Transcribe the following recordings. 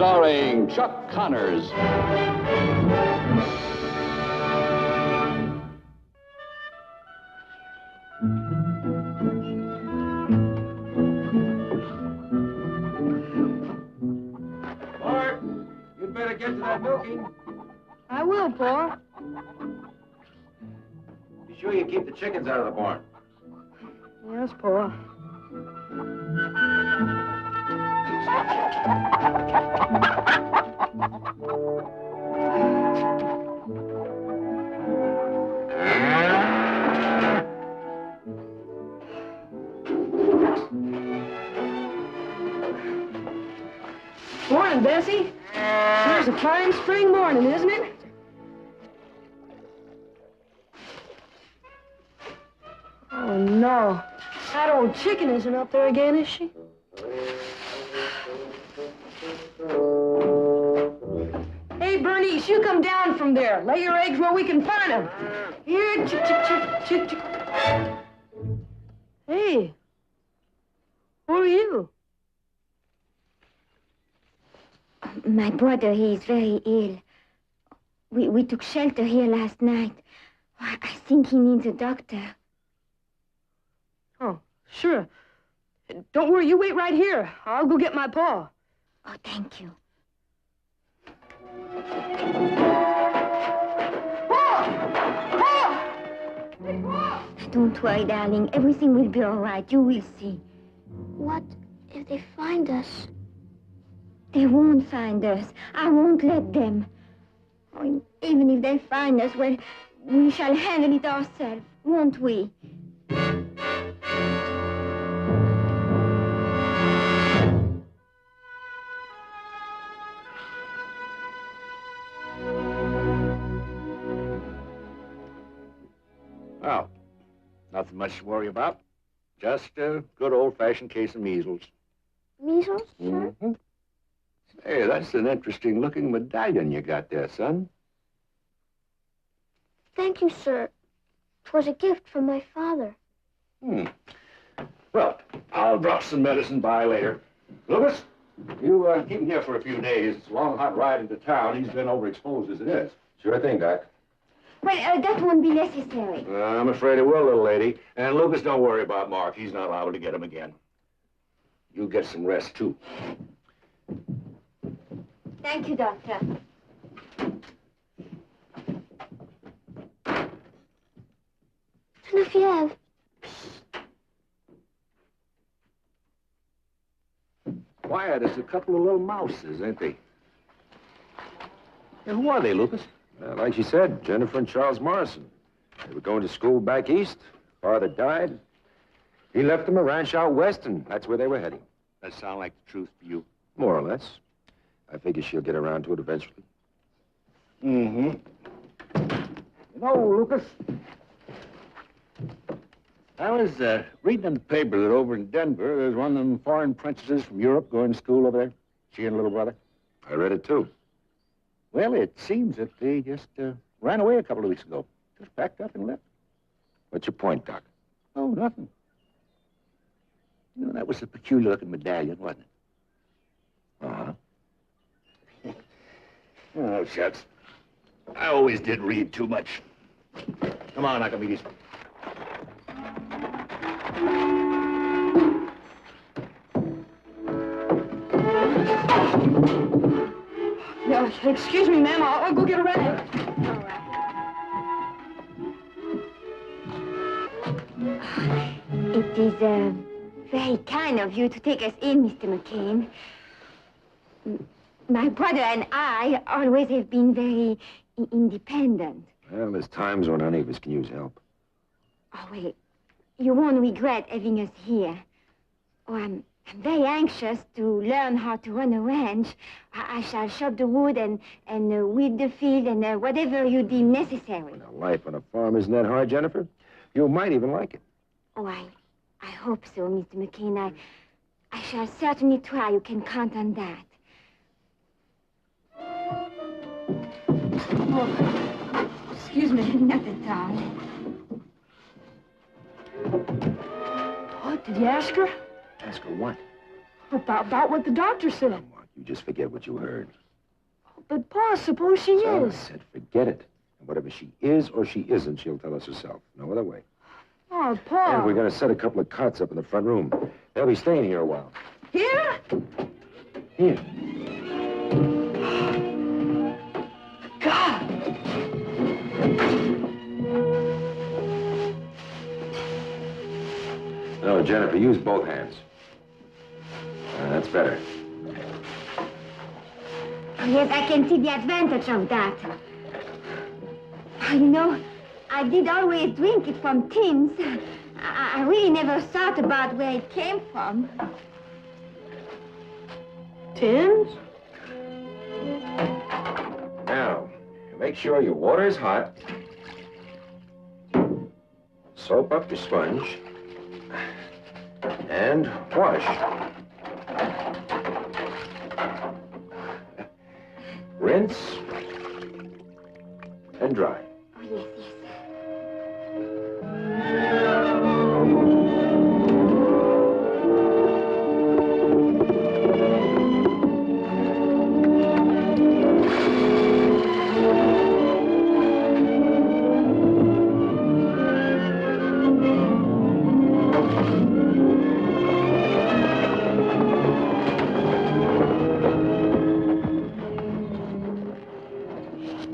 starring Chuck Connors. Bart, you'd better get to that milking. I will, Pa. Be sure you keep the chickens out of the barn. Yes, Pa. Morning, Bessie. Here's a fine spring morning, isn't it? Oh, no. That old chicken isn't up there again, is she? Hey, Bernice, you come down from there. Lay your eggs where we can find them. Here, chick, chick, chick, chick, chick. Hey, who are you? My brother, he is very ill. We took shelter here last night. I think he needs a doctor. Oh, sure. Don't worry, you wait right here. I'll go get my pa. Oh, thank you. Don't worry, darling. Everything will be all right. You will see. What if they find us? They won't find us. I won't let them. Oh, even if they find us, well, we shall handle it ourselves, won't we? Well, nothing much to worry about. Just a good old-fashioned case of measles. Measles, sir? Mm-hmm. Hey, that's an interesting-looking medallion you got there, son. Thank you, sir. 'Twas a gift from my father. Well, I'll drop some medicine by later. Lucas, you keep him here for a few days. It's a long, hot ride into town. He's been overexposed as it is. Sure thing, Doc. Well, that won't be necessary. I'm afraid it will, little lady. And Lucas, don't worry about Mark. He's not liable to get him again. You get some rest, too. Thank you, Doctor. Genevieve. Quiet as a couple of little mouses, ain't they? And who are they, Lucas? Like she said, Jennifer and Charles Morrison. They were going to school back east. Father died. He left them a ranch out west, and that's where they were heading. That sound like the truth to you? More or less. I figure she'll get around to it eventually. Mm-hmm. You know, Lucas, I was reading in the paper that over in Denver, there's one of them foreign princesses from Europe going to school over there. She and little brother. I read it, too. Well, it seems that they just ran away a couple of weeks ago. Just packed up and left. What's your point, Doc? Oh, nothing. You know, that was a peculiar-looking medallion, wasn't it? Uh-huh. Oh, shucks. I always did read too much. Come on, Archimedes. Yeah, excuse me, ma'am. I'll go get a rag. It is very kind of you to take us in, Mr. McCain. My brother and I always have been very independent. Well, there's times when any of us can use help. Oh, well, you won't regret having us here. Oh, I'm very anxious to learn how to run a ranch. I shall chop the wood and weed the field and whatever you deem necessary. Now, life on a farm isn't that hard, Jennifer. You might even like it. Oh, I hope so, Mr. McCain. I shall certainly try. You can count on that. Oh, excuse me. Not at all. What, did you ask her? Ask her what? About what the doctor said. Mark, You just forget what you heard. But, Pa, suppose she So I is. said forget it. And whatever she is or she isn't, she'll tell us herself. No other way. Oh, Pa. And we're going to set a couple of cots up in the front room. They'll be staying here a while. Here? Here. God. No, Jennifer, use both hands. That's better. Oh, yes, I can see the advantage of that. You know, I did always drink it from tins. I really never thought about where it came from. Tins? Now, make sure your water is hot. Soap up your sponge. And wash. Rinse. And dry. Oh, yes, yes.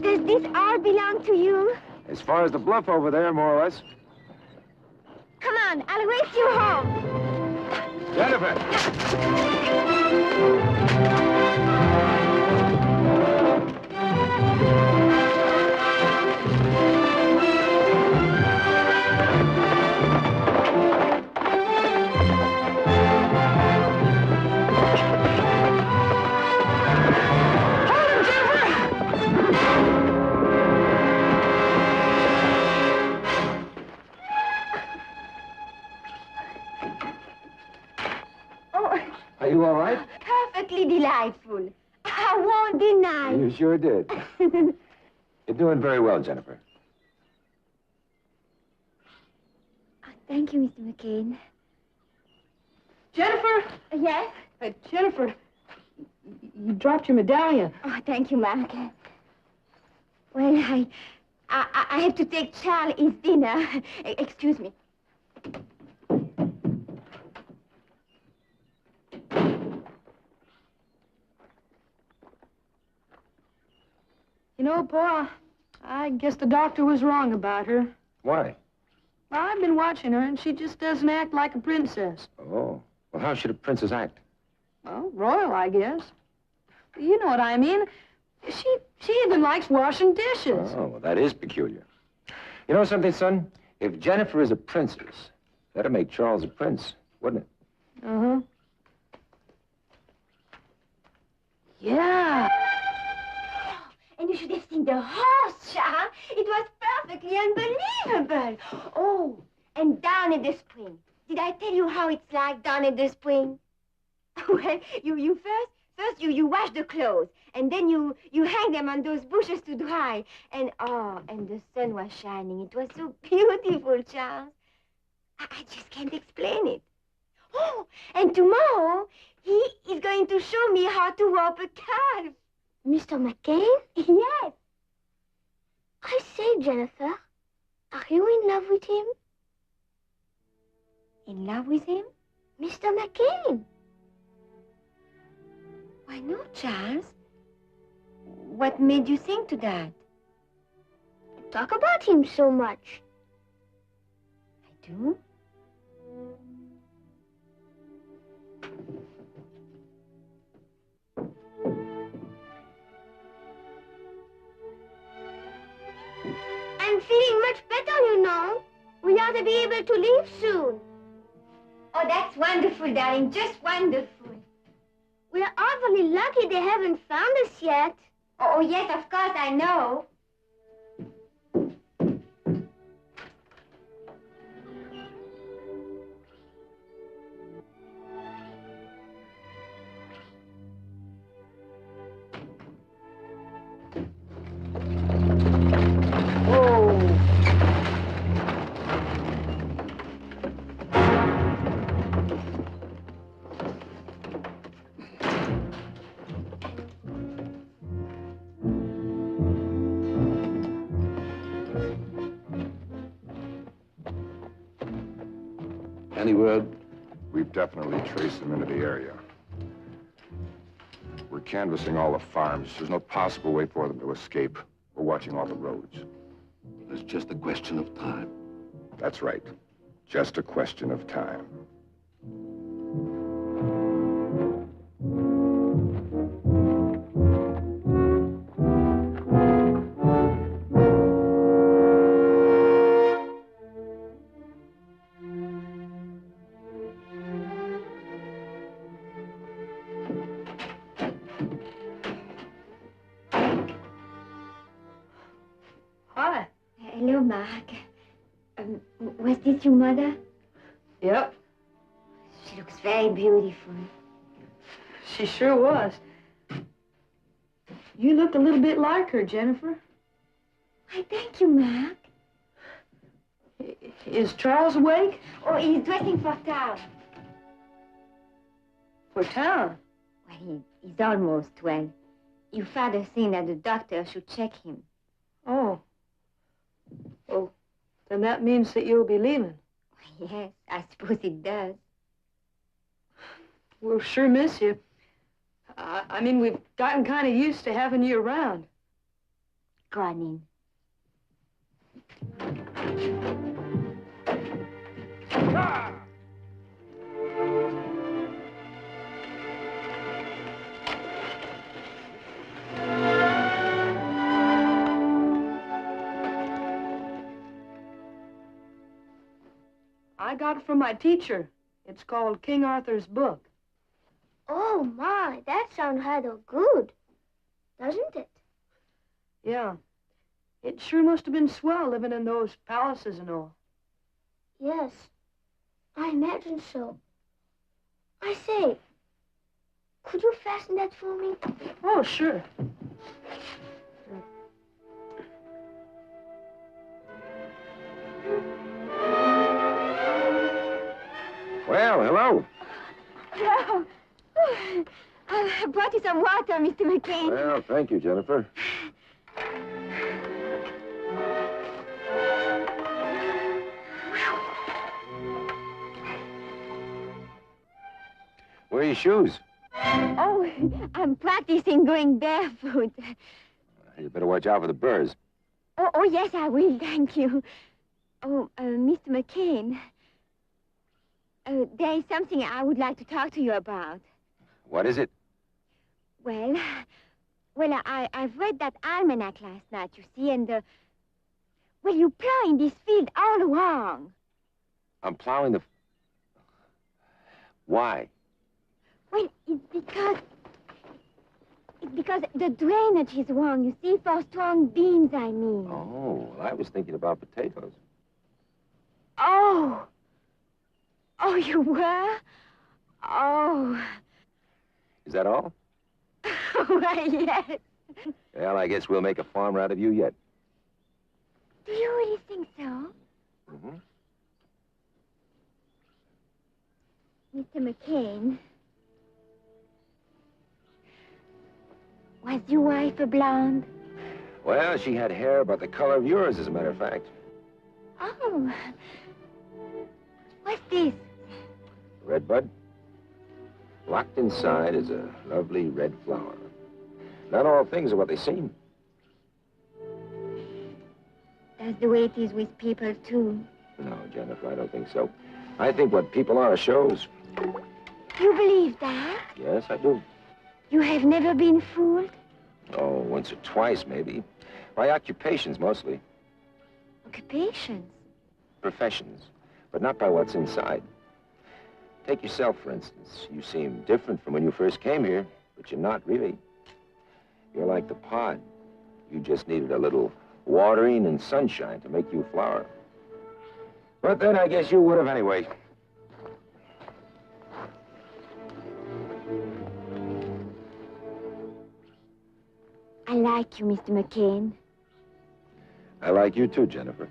Does this all belong to you? As far as the bluff over there, more or less. Come on, I'll race you home. Jennifer! Oh, Are you all right? perfectly delightful. I won't deny. You sure did. You're doing very well, Jennifer. Thank you, Mr. McCain. Jennifer? Yes? Jennifer, you dropped your medallion. Oh, thank you, Mark. Well, I have to take Charles his dinner. Excuse me. You know, Pa, I guess the doctor was wrong about her. Why? Well, I've been watching her, and she just doesn't act like a princess. Oh. Well, how should a princess act? Well, royal, I guess. You know what I mean. She even likes washing dishes. Oh, well, that is peculiar. You know something, son? If Jennifer is a princess, that'd make Charles a prince, wouldn't it? Uh-huh. Yeah. And you should have seen the horse, Charles. It was perfectly unbelievable. Oh, and down at the spring. Did I tell you how it's like down at the spring? Well, you first you wash the clothes, and then you hang them on those bushes to dry. And and the sun was shining. It was so beautiful, Charles. I just can't explain it. Oh, and tomorrow he is going to show me how to rope a calf. Mr. McCain? Yes. I say, Jennifer, are you in love with him? In love with him? Mr. McCain? Why, no, Charles. What made you think to that? Talk about him so much. I do? I'm feeling much better, you know. We ought to be able to leave soon. Oh, that's wonderful, darling. Just wonderful. We're awfully lucky they haven't found us yet. Oh, yes, of course, I know. Any word? We've definitely traced them into the area. We're canvassing all the farms. There's no possible way for them to escape. We're watching all the roads. It's just a question of time. That's right. Just a question of time. Hi. Hello, Mark. Was this your mother? Yep, She looks very beautiful. she sure was. You look a little bit like her, Jennifer. Why, thank you, Mark. Is Charles awake? Oh, he's dressing for town. For town? Well, he's almost well. Your father saying that the doctor should check him. Oh. Oh, then that means that you'll be leaving. Yes, I suppose it does. We'll sure miss you. I mean, we've gotten kind of used to having you around. Go on in. I got it from my teacher. It's called King Arthur's Book. Oh, my, that sounds rather good, doesn't it? Yeah. It sure must have been swell living in those palaces and all. Yes, I imagine so. I say, could you fasten that for me? Oh, sure. Well, hello. Hello. I brought you some water, Mr. McCain. Well, thank you, Jennifer. Where are your shoes? Oh, I'm practicing going barefoot. You better watch out for the birds. Oh, yes, I will, thank you. Oh, Mr. McCain. There is something I would like to talk to you about. What is it? Well, I've read that almanac last night, you see, and, well, you plow in this field all along. I'm plowing the... Why? Well, it's because the drainage is wrong, you see, for strong beans, I mean. Oh, well, I was thinking about potatoes. Oh! Oh, you were? Oh. Is that all? Why, yes. Well, I guess we'll make a farmer out of you yet. Do you really think so? Mm-hmm. Mr. McCain, was your wife a blonde? Well, she had hair about the color of yours, as a matter of fact. Oh. What's this? Redbud. Locked inside is a lovely red flower. Not all things are what they seem. That's the way it is with people, too. No, Jennifer, I don't think so. I think what people are shows. You believe that? Yes, I do. You have never been fooled? Oh, once or twice, maybe. By occupations, mostly. Occupations? Professions. But not by what's inside. Take yourself, for instance. You seem different from when you first came here, but you're not really. You're like the pod. You just needed a little watering and sunshine to make you flower. But then I guess you would have anyway. I like you, Mr. McCain. I like you too, Jennifer.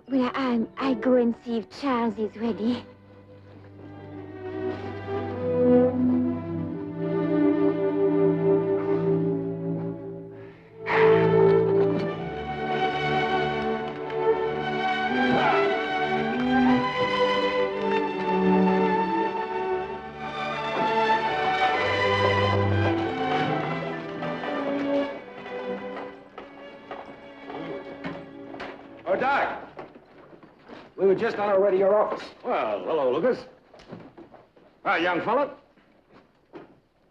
Well, I go and see if Charles is ready. just on our way to your office. Well, hello, Lucas. Hi, young fella.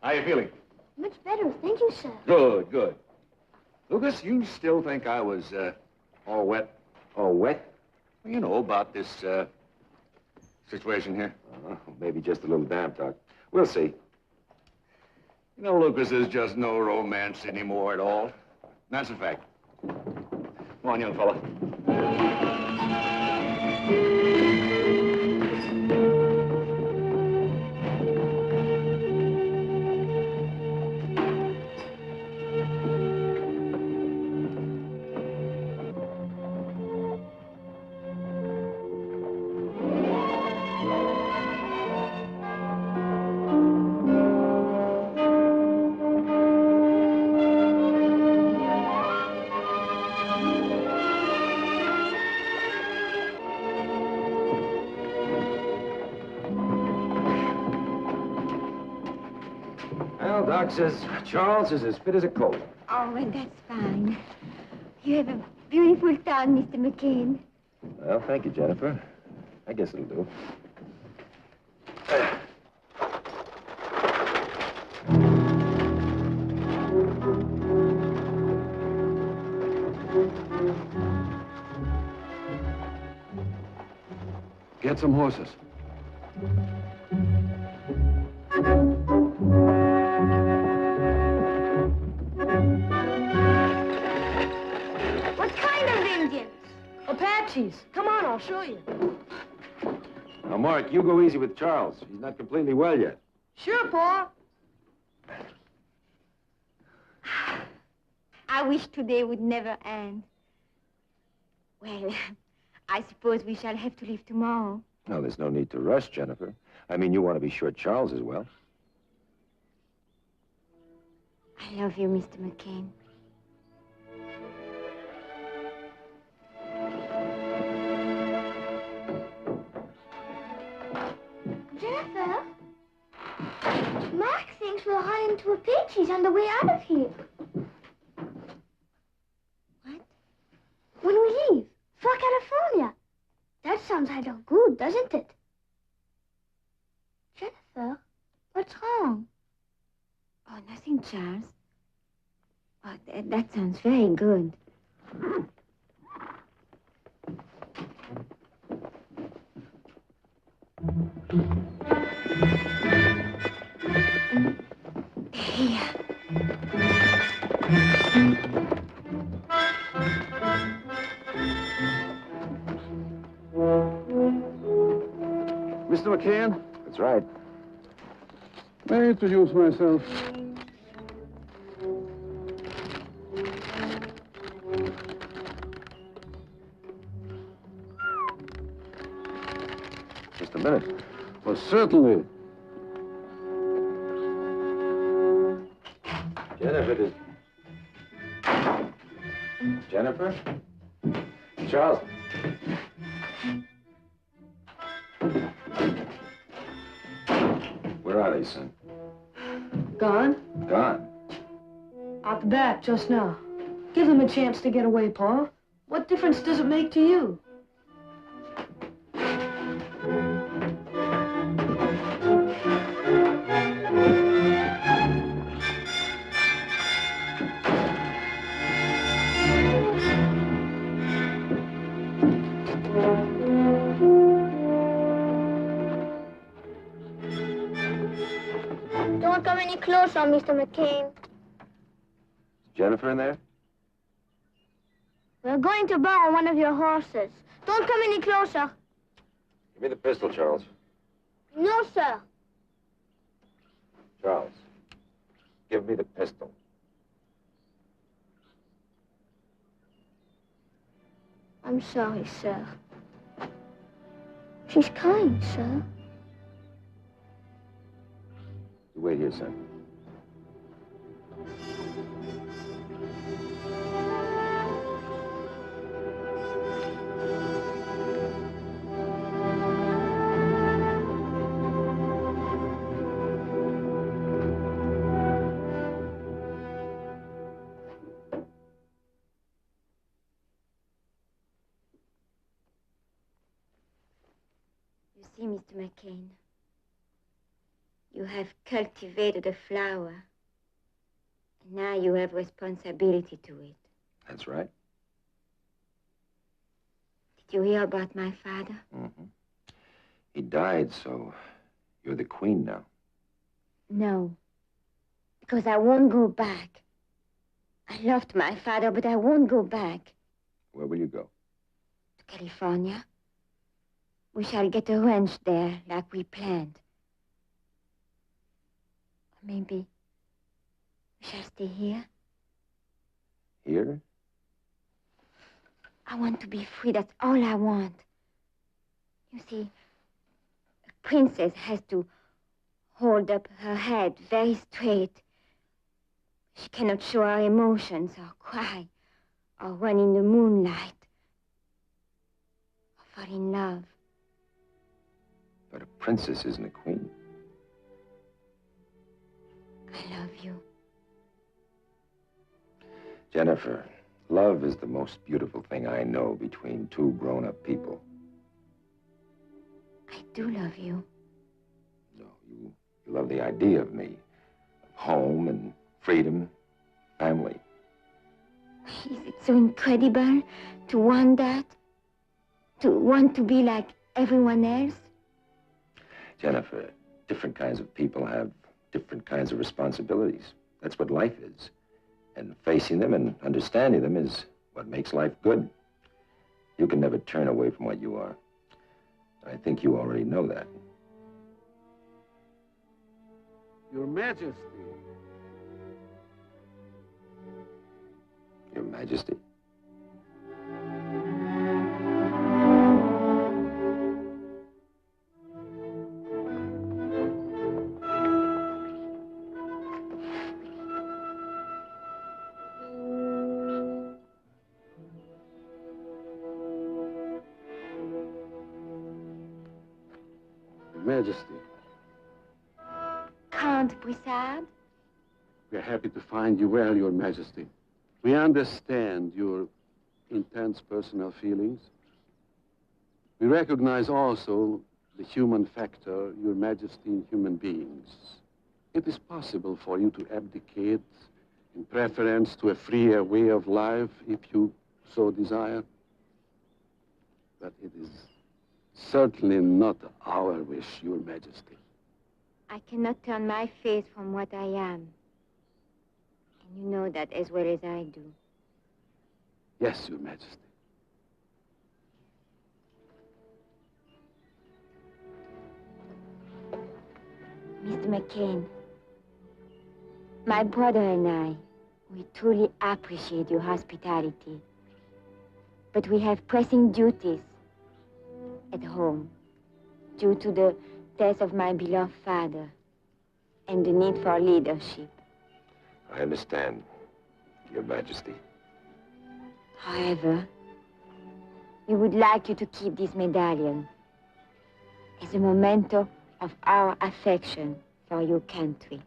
How you feeling? Much better, thank you, sir. Good, good. Lucas, you still think I was, all wet? All wet? Well, you know, about this, situation here. Maybe just a little damp, Doc. We'll see. You know, Lucas, there's just no romance anymore at all. That's a fact. Come on, young fella. Well, Doc says Charles is as fit as a colt. Oh, well, that's fine. You have a beautiful tongue, Mr. McCain. Well, thank you, Jennifer. I guess it'll do. Get some horses. What kind of Indians? Apaches. Come on, I'll show you. Now, Mark, you go easy with Charles. He's not completely well yet. Sure, Pa. I wish today would never end. Well, I suppose we shall have to leave tomorrow. No, there's no need to rush, Jennifer. I mean, you want to be sure Charles is well. I love you, Mr. McCain. Jennifer? Mark thinks we'll run into Apaches on the way out of here. What? When we leave for California. That sounds right out good, doesn't it? Jennifer, what's wrong? Oh, nothing, Charles. Oh, that sounds very good. Here. Mr. McCain, That's right. may I introduce myself? Just a minute. Well, certainly. Jennifer, Jennifer? Charles? Where are they, son? Gone? Gone. Out the back just now. Give them a chance to get away, Pa. What difference does it make to you? Don't come any closer, Mr. McCain. Is Jennifer in there? We're going to borrow one of your horses. Don't come any closer. Give me the pistol, Charles. No, sir. Charles, give me the pistol. I'm sorry, sir. She's crying, sir. You wait here, son. see, Mr. McCain, you have cultivated a flower, and now you have responsibility to it. That's right. Did you hear about my father? Mm-hmm. He died, so you're the queen now. No, because I won't go back. I loved my father, but I won't go back. Where will you go? To California. We shall get a ranch there, like we planned. Or maybe we shall stay here. Here? I want to be free. That's all I want. You see, a princess has to hold up her head very straight. She cannot show her emotions or cry or run in the moonlight or fall in love. But a princess isn't a queen. I love you. Jennifer, love is the most beautiful thing I know between two grown-up people. I do love you. No, you love the idea of me, of home and freedom, family. Is it so incredible to want that? To want to be like everyone else? Jennifer, different kinds of people have different kinds of responsibilities. That's what life is. And facing them and understanding them is what makes life good. You can never turn away from what you are. I think you already know that. Your Majesty. Your Majesty. Majesty, Count Broussard? we are happy to find you well, Your Majesty. We understand your intense personal feelings. We recognize also the human factor, Your Majesty, in human beings. It is possible for you to abdicate in preference to a freer way of life if you so desire. But it is certainly not our wish, Your Majesty. I cannot turn my face from what I am. And you know that as well as I do. Yes, Your Majesty. Mr. McCain, my brother and I, we truly appreciate your hospitality. But we have pressing duties at home due to the death of my beloved father and the need for leadership. I understand, Your Majesty. However, we would like you to keep this medallion as a memento of our affection for your country.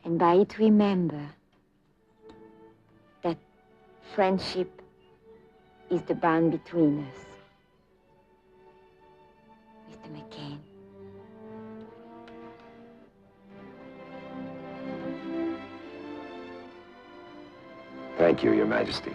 And by it remember that friendship is the bond between us. Mr. McCain. Thank you, Your Majesty.